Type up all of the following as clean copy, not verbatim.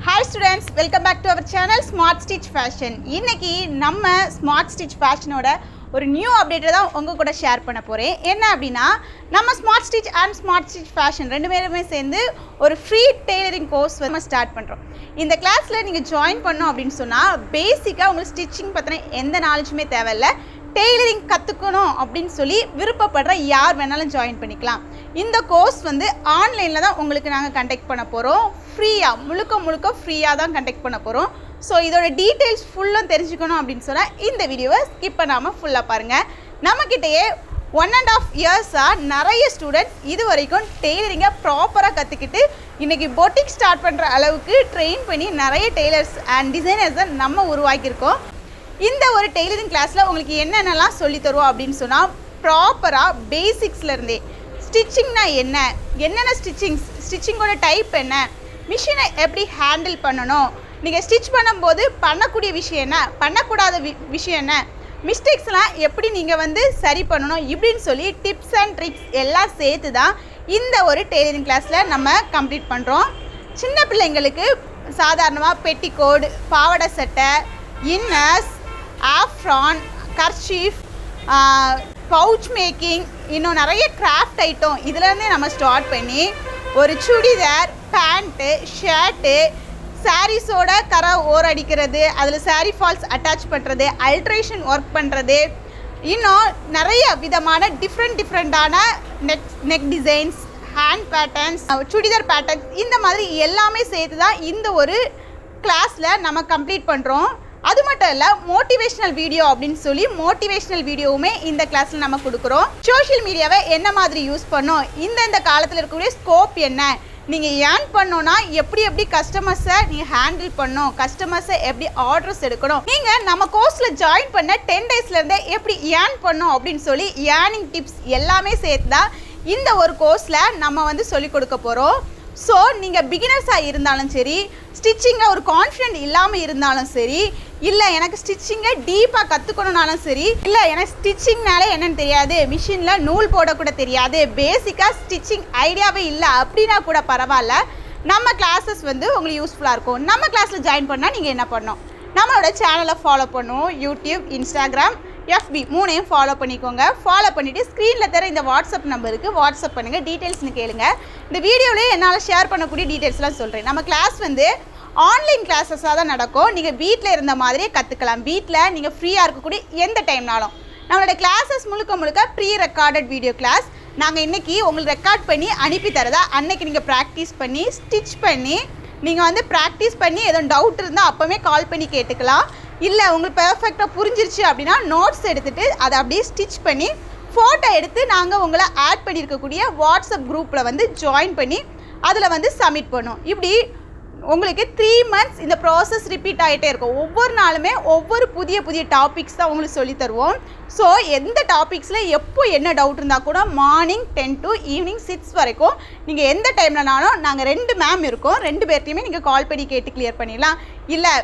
Hi students, welcome back to our channel Smart Stitch Fashion. இன்னைக்கு நம்ம Smart Stitch Fashion ஓட ஒரு new update தான் உங்க கூட ஷேர் பண்ண போறேன். என்ன அப்படினா நம்ம Smart Stitch and Smart Stitch Fashion ரெண்டு பேருமே சேர்ந்து ஒரு ஃப்ரீ டெய்லரிங் கோர்ஸ் வந்து ஸ்டார்ட் பண்றோம். இந்த கிளாஸ்ல நீங்க ஜாயின் பண்ணனும் அப்படினு சொன்னா பேசிக்கா உங்களுக்கு ஸ்டிச்சிங் பத்தின எந்த நாலேஜுமே தேவையில்ல. டெய்லரிங் கற்றுக்கணும் அப்படின்னு சொல்லி விருப்பப்படுற யார் வேணாலும் ஜாயின் பண்ணிக்கலாம். இந்த கோர்ஸ் வந்து ஆன்லைனில் தான் உங்களுக்கு நாங்கள் கண்டக்ட் பண்ண போகிறோம். ஃப்ரீயாக முழுக்க ஃப்ரீயாக தான் கண்டக்ட் பண்ண போகிறோம். ஸோ இதோட டீட்டெயில்ஸ் ஃபுல்லும் தெரிஞ்சுக்கணும் அப்படின்னு சொன்னால் இந்த வீடியோவை ஸ்கிப் பண்ணாமல் ஃபுல்லாக பாருங்கள். நம்மக்கிட்டேயே 1.5 இயர்ஸாக நிறைய ஸ்டூடெண்ட்ஸ் இது வரைக்கும் டெய்லரிங்கை ப்ராப்பராக கற்றுக்கிட்டு இன்றைக்கி பொட்டிக் ஸ்டார்ட் பண்ணுற அளவுக்கு ட்ரெயின் பண்ணி நிறைய டெய்லர்ஸ் அண்ட் டிசைனர்ஸை நம்ம உருவாக்கியிருக்கோம். இந்த ஒரு டெய்லரிங் கிளாஸில் உங்களுக்கு என்னென்னலாம் சொல்லி தருவோம் அப்படின்னு சொன்னால் ப்ராப்பராக பேசிக்ஸ்லேருந்தே ஸ்டிச்சிங்னா என்னென்ன ஸ்டிச்சிங்கோட டைப் என்ன, மிஷினை எப்படி ஹேண்டில் பண்ணணும், நீங்கள் ஸ்டிச் பண்ணும்போது பண்ணக்கூடிய விஷயம் என்ன, பண்ணக்கூடாத விஷயம் என்ன, மிஸ்டேக்ஸ்லாம் எப்படி நீங்கள் வந்து சரி பண்ணணும், இப்படின்னு சொல்லி டிப்ஸ் அண்ட் ட்ரிக்ஸ் எல்லாம் சேர்த்து தான் இந்த ஒரு டெய்லரிங் கிளாஸில் நம்ம கம்ப்ளீட் பண்ணுறோம். சின்ன பிள்ளைங்களுக்கு சாதாரணமாக பெட்டிக்கோட், பாவாடை சட்டை, இன்னர்ஸ், ஆஃப்ரான், கர்ச்சீஃப், பவுச் மேக்கிங், இன்னும் நிறைய கிராஃப்ட் ஐட்டம் இதுலேருந்தே நம்ம ஸ்டார்ட் பண்ணி ஒரு சுடிதார், பேண்ட்டு, ஷர்ட்டு, சாரீஸோட கரை ஓரடிக்கிறது, அதில் சாரீ ஃபால்ஸ் அட்டாச் பண்ணுறது, அல்ட்ரேஷன் ஒர்க் பண்ணுறது, இன்னும் நிறைய விதமான டிஃப்ரெண்ட்டான neck designs, hand patterns, churidar patterns, இந்த மாதிரி எல்லாமே சேர்த்து தான் இந்த ஒரு கிளாஸில் நம்ம கம்ப்ளீட் பண்ணுறோம். அது மட்டும் இல்லை, மோட்டிவேஷ்னல் வீடியோ அப்படின்னு சொல்லி மோட்டிவேஷ்னல் வீடியோவுமே இந்த கிளாஸில் நம்ம கொடுக்குறோம். சோஷியல் மீடியாவை என்ன மாதிரி யூஸ் பண்ணோம், இந்த காலத்தில் இருக்கக்கூடிய ஸ்கோப் என்ன, நீங்கள் ஏர்ன் பண்ணோன்னா எப்படி கஸ்டமர்ஸை நீங்கள் ஹேண்டில் பண்ணணும், கஸ்டமர்ஸை எப்படி ஆர்டர்ஸ் எடுக்கணும், நீங்கள் நம்ம கோர்ஸில் ஜாயின் பண்ண 10 டேஸ்லேருந்தே எப்படி ஏர்ன் பண்ணணும் அப்படின்னு சொல்லி ஏர்னிங் டிப்ஸ் எல்லாமே சேர்த்து தான் இந்த ஒரு கோர்ஸில் நம்ம வந்து சொல்லிக் கொடுக்க போகிறோம். ஸோ நீங்கள் பிகினர்ஸாக இருந்தாலும் சரி, ஸ்டிச்சிங்கில் ஒரு கான்ஃபிடென்ட் இல்லாமல் இருந்தாலும் சரி, இல்லை எனக்கு ஸ்டிச்சிங்கை டீப்பாக கற்றுக்கணுன்னாலும் சரி, இல்லை எனக்கு ஸ்டிச்சிங்னாலே என்னென்னு தெரியாது, மிஷினில் நூல் போடக்கூட தெரியாது, பேசிக்காக ஸ்டிச்சிங் ஐடியாவே இல்லை அப்படின்னா கூட பரவாயில்ல, நம்ம கிளாஸஸ் வந்து உங்களுக்கு யூஸ்ஃபுல்லாக இருக்கும். நம்ம கிளாஸில் ஜாயின் பண்ணால் நீங்கள் என்ன பண்ணணும், நம்மளோட சேனலை ஃபாலோ பண்ணுவோம். யூடியூப், இன்ஸ்டாகிராம், FB 3ஐயும் ஃபாலோ பண்ணிக்கோங்க. ஃபாலோ பண்ணிவிட்டு ஸ்க்ரீனில் தர இந்த வாட்ஸ்அப் நம்பருக்கு வாட்ஸ்அப் பண்ணுங்கள், டீட்டெயில்ஸ்னு கேளுங்க. இந்த வீடியோவிலே என்னால் ஷேர் பண்ணக்கூடிய டீட்டெயில்ஸ்லாம் சொல்கிறேன். நம்ம கிளாஸ் வந்து ஆன்லைன் கிளாஸஸாக தான் நடக்கும். நீங்கள் வீட்டில் இருந்த மாதிரியே கற்றுக்கலாம். வீட்டில் நீங்கள் ஃப்ரீயாக இருக்கக்கூடிய எந்த டைம்னாலும் நம்மளோட கிளாஸஸ் முழுக்க ப்ரீ ரெக்கார்டட் வீடியோ கிளாஸ். நாங்கள் இன்றைக்கி உங்களுக்கு ரெக்கார்ட் பண்ணி அனுப்பி தரதா, அன்றைக்கி நீங்கள் ப்ராக்டிஸ் பண்ணி ஸ்டிச் பண்ணி நீங்கள் வந்து ப்ராக்டிஸ் பண்ணி எதுவும் டவுட் இருந்தால் அப்போவே கால் பண்ணி கேட்டுக்கலாம். இல்லை உங்களுக்கு பெர்ஃபெக்டாக புரிஞ்சிருச்சு அப்படின்னா நோட்ஸ் எடுத்துகிட்டு அதை அப்படியே ஸ்டிச் பண்ணி ஃபோட்டோ எடுத்து நாங்கள் உங்களை ஆட் பண்ணியிருக்கக்கூடிய வாட்ஸ்அப் குரூப்பில் வந்து ஜாயின் பண்ணி அதில் வந்து சப்மிட் பண்ணோம். இப்படி உங்களுக்கு 3 மந்த்ஸ் இந்த ப்ராசஸ் ரிப்பீட் ஆகிட்டே இருக்கும். ஒவ்வொரு நாளுமே ஒவ்வொரு புதிய டாபிக்ஸ் தான் உங்களுக்கு சொல்லி தருவோம். ஸோ எந்த டாபிக்ஸில் எப்போ என்ன டவுட் இருந்தால் கூட மார்னிங் 10 to ஈவினிங் 6 வரைக்கும் நீங்கள் எந்த டைம்லனாலும் நாங்கள் 2 மேம் இருக்கோம், 2 பேர்ட்டையுமே நீங்கள் கால் பண்ணி கேட்டு கிளியர் பண்ணிடலாம். இல்லை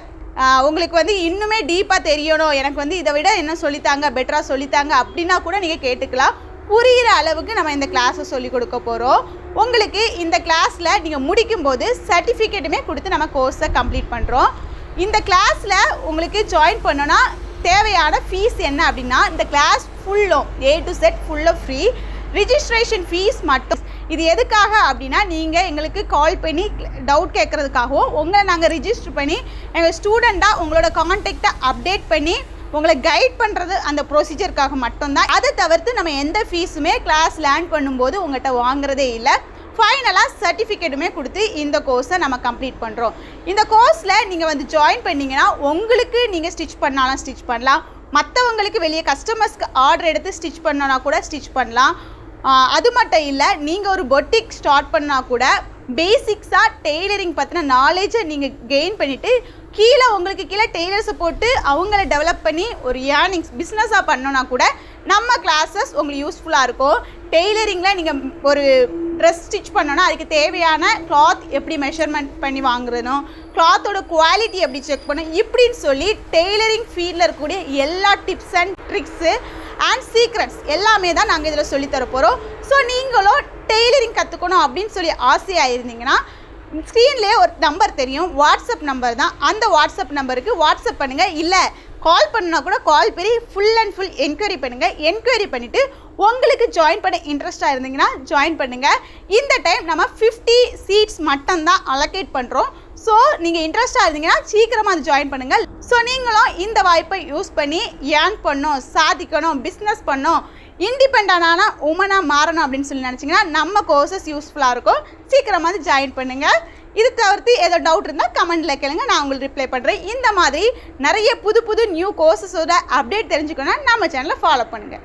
உங்களுக்கு வந்து இன்னுமே டீப்பாக தெரியணும், எனக்கு வந்து இதை விட என்ன சொல்லித்தாங்க, பெட்டராக சொல்லித்தாங்க அப்படின்னா கூட நீங்கள் கேட்டுக்கலாம். புரிகிற அளவுக்கு நம்ம இந்த கிளாஸை சொல்லிக் கொடுக்க போகிறோம். உங்களுக்கு இந்த கிளாஸில் நீங்கள் முடிக்கும்போது சர்டிஃபிகேட்டுமே கொடுத்து நம்ம கோர்ஸை கம்ப்ளீட் பண்ணுறோம். இந்த கிளாஸில் உங்களுக்கு ஜாயின் பண்ணோன்னா தேவையான ஃபீஸ் என்ன அப்படின்னா, இந்த கிளாஸ் ஃபுல்லும் A to Z ஃபுல்லாக ஃப்ரீ. ரிஜிஸ்ட்ரேஷன் ஃபீஸ் மட்டும். இது எதுக்காக அப்படின்னா, நீங்கள் எங்களுக்கு கால் பண்ணி டவுட் கேட்குறதுக்காகவும் உங்களை நாங்கள் ரிஜிஸ்டர் பண்ணி எங்கள் ஸ்டூடெண்ட்டாக உங்களோட கான்டாக்டை அப்டேட் பண்ணி உங்களை கைட் பண்ணுறது அந்த ப்ரொசீஜருக்காக மட்டும்தான். அதை தவிர்த்து நம்ம எந்த ஃபீஸுமே கிளாஸ் லேர்ன் பண்ணும்போது உங்கள்கிட்ட வாங்குறதே இல்லை. ஃபைனலாக சர்டிஃபிகேட்டுமே கொடுத்து இந்த கோர்ஸை நம்ம கம்ப்ளீட் பண்ணுறோம். இந்த கோர்ஸில் நீங்கள் வந்து ஜாயின் பண்ணிங்கன்னா உங்களுக்கு நீங்கள் ஸ்டிச் பண்ணாலும் ஸ்டிச் பண்ணலாம், மற்றவங்களுக்கு வெளியே கஸ்டமர்ஸ்க்கு ஆர்டர் எடுத்து ஸ்டிச் பண்ணனா கூட ஸ்டிச் பண்ணலாம். அது மட்டும் இல்லை, நீங்கள் ஒரு பொட்டிக் ஸ்டார்ட் பண்ணால் கூட பேசிக்ஸாக டெய்லரிங் பற்றின நாலேஜை நீங்கள் கெயின் பண்ணிவிட்டு உங்களுக்கு கீழே டெய்லர்ஸை போட்டு அவங்கள டெவலப் பண்ணி ஒரு ஏர்னிங்ஸ் பிஸ்னஸாக பண்ணோன்னா கூட நம்ம கிளாஸஸ் உங்களுக்கு யூஸ்ஃபுல்லாக இருக்கும். டெய்லரிங்கில் நீங்கள் ஒரு ட்ரெஸ் ஸ்டிச் பண்ணோன்னா அதுக்கு தேவையான கிளாத் எப்படி மெஷர்மெண்ட் பண்ணி வாங்குறதும், கிளாத்தோட குவாலிட்டி எப்படி செக் பண்ணணும், இப்படின்னு சொல்லி டெய்லரிங் ஃபீல்டில் இருக்கக்கூடிய எல்லா tips and tricks and secrets எல்லாமே தான் நாங்கள் இதில் சொல்லித்தர போகிறோம். ஸோ நீங்களும் டெய்லரிங் கற்றுக்கணும் அப்படின்னு சொல்லி ஆசையாக இருந்தீங்கன்னா ஸ்க்ரீன்லேயே ஒரு நம்பர் தெரியும், வாட்ஸ்அப் நம்பர் தான். அந்த வாட்ஸ்அப் நம்பருக்கு வாட்ஸ்அப் பண்ணுங்கள், இல்லை கால் பண்ணால் கூட கால் பண்ணி ஃபுல் அண்ட் ஃபுல் என்கொயரி பண்ணுங்கள். என்கொயரி பண்ணிவிட்டு உங்களுக்கு ஜாயின் பண்ண இன்ட்ரெஸ்ட்டாக இருந்தீங்கன்னா ஜாயின் பண்ணுங்கள். இந்த டைம் நம்ம 50 சீட்ஸ் மட்டும்தான் அலோகேட் பண்ணுறோம். ஸோ நீங்கள் இன்ட்ரெஸ்ட்டாக இருந்தீங்கன்னா சீக்கிரமாக அது ஜாயின் பண்ணுங்கள். ஸோ நீங்களும் இந்த வாய்ப்பை யூஸ் பண்ணி ஏர்ன் பண்ணணும், சாதிக்கணும், பிஸ்னஸ் பண்ணணும், இண்டிபெண்டான உமனாக மாறணும் அப்படின்னு சொல்லி நினச்சிங்கன்னா நம்ம கோர்சஸ் யூஸ்ஃபுல்லாக இருக்கும். சீக்கிரமாக அது ஜாயின் பண்ணுங்கள். இது தவிர்த்து ஏதோ டவுட் இருந்தால் கமெண்ட்டில் கேளுங்க, நான் உங்களுக்கு ரிப்ளை பண்ணுறேன். இந்த மாதிரி நிறைய புது நியூ கோர்சஸோட அப்டேட் தெரிஞ்சுக்கணும்னா நம்ம சேனலை ஃபாலோ பண்ணுங்கள்.